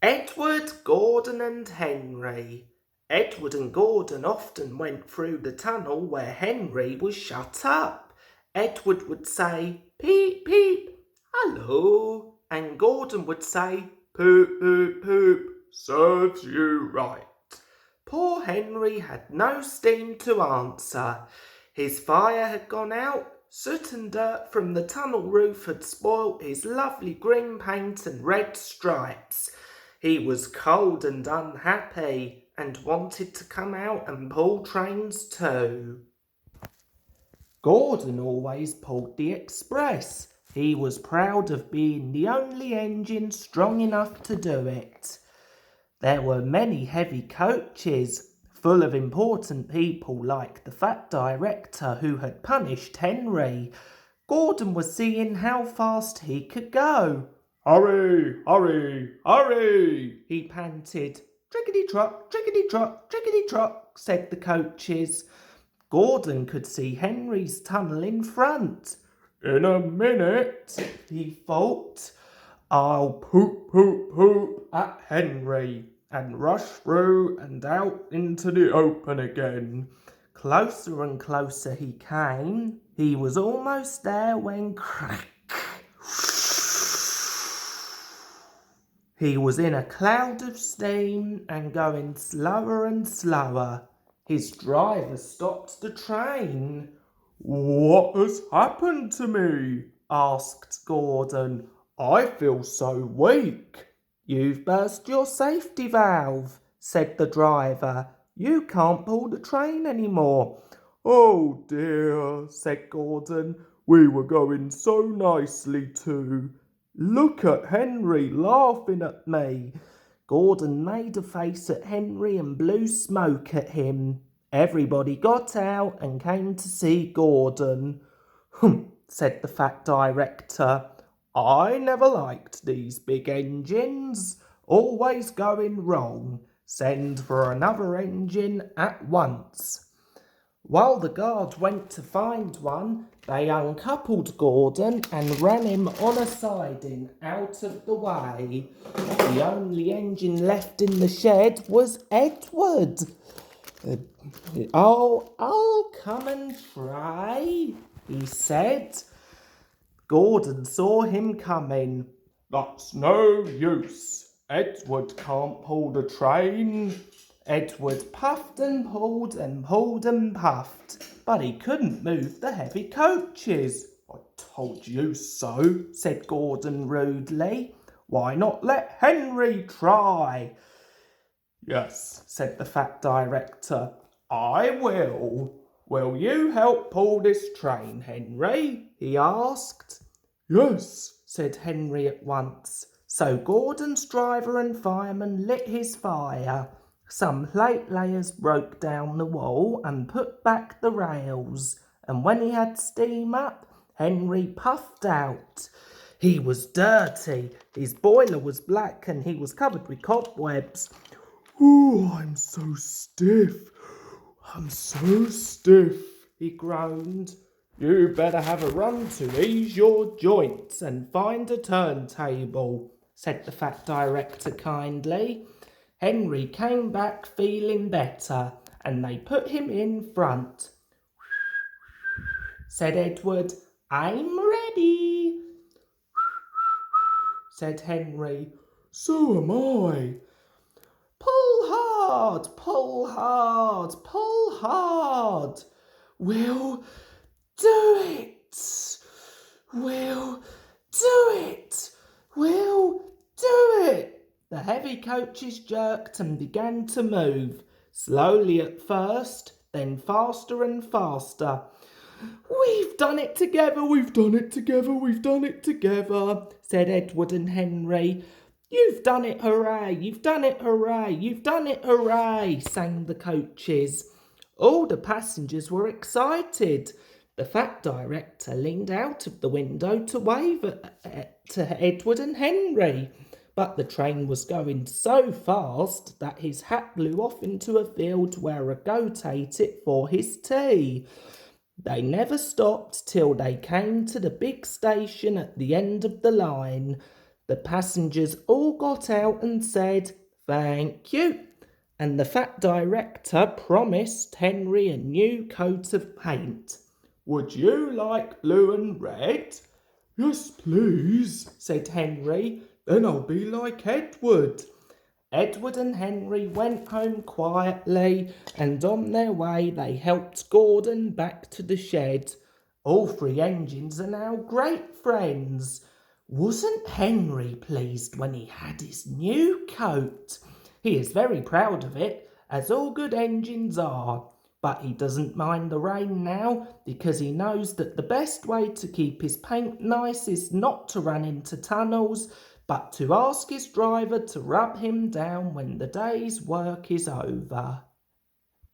Edward, Gordon and Henry. Edward and Gordon often went through the tunnel where Henry was shut up. Edward would say, "Peep, peep, hello," and Gordon would say, "Poop, poop, poop, serves you right." Poor Henry had no steam to answer. His fire had gone out. Soot and dirt from the tunnel roof had spoilt his lovely green paint and red stripes. He was cold and unhappy and wanted to come out and pull trains too. Gordon always pulled the express. He was proud of being the only engine strong enough to do it. There were many heavy coaches, full of important people like the fat director who had punished Henry. Gordon was seeing how fast he could go. "Hurry, hurry, hurry," he panted. "Trickety-trot, trickety-trot, trickety-trot," said the coaches. Gordon could see Henry's tunnel in front. "In a minute," he thought, "I'll poop, poop, poop at Henry and rush through and out into the open again." Closer and closer he came. He was almost there when crack! He was in a cloud of steam and going slower and slower. His driver stopped the train. "What has happened to me?" asked Gordon. "I feel so weak." "You've burst your safety valve," said the driver. "You can't pull the train anymore." "Oh dear," said Gordon. "We were going so nicely too. Look at Henry laughing at me." Gordon made a face at Henry and blew smoke at him. Everybody got out and came to see Gordon. "Humph," said the fat director. "I never liked these big engines. Always going wrong. Send for another engine at once." While the guard went to find one, they uncoupled Gordon and ran him on a siding out of the way. The only engine left in the shed was Edward. I'll come and try," he said. Gordon saw him coming. "That's no use. Edward can't pull the train." Edward puffed and pulled and pulled and puffed, but he couldn't move the heavy coaches. "I told you so," said Gordon rudely. "Why not let Henry try?" "Yes," said the fat director, "I will." "Will you help pull this train, Henry?" he asked. "Yes," said Henry at once. So Gordon's driver and fireman lit his fire. Some plate layers broke down the wall and put back the rails, and when he had steam up, Henry puffed out. He was dirty, his boiler was black, and he was covered with cobwebs. "Oh, I'm so stiff, he groaned. "You better have a run to ease your joints and find a turntable," said the fat director kindly. Henry came back feeling better, and they put him in front. Said Edward. "I'm ready," said Henry. "So am I." "Pull hard, pull hard, pull hard. We'll do it. We'll do it. We'll do it." The heavy coaches jerked and began to move, slowly at first, then faster and faster. "We've done it together, we've done it together, we've done it together," said Edward and Henry. "You've done it, hooray, you've done it, hooray, you've done it, hooray," sang the coaches. All the passengers were excited. The fat director leaned out of the window to wave to Edward and Henry. But the train was going so fast that his hat blew off into a field where a goat ate it for his tea. They never stopped till they came to the big station at the end of the line. The passengers all got out and said, "Thank you," and the fat director promised Henry a new coat of paint. "Would you like blue and red?" "Yes, please," said Henry. "Then I'll be like Edward." Edward and Henry went home quietly, and on their way they helped Gordon back to the shed. All three engines are now great friends. Wasn't Henry pleased when he had his new coat? He is very proud of it, as all good engines are. But he doesn't mind the rain now, because he knows that the best way to keep his paint nice is not to run into tunnels, but to ask his driver to rub him down when the day's work is over.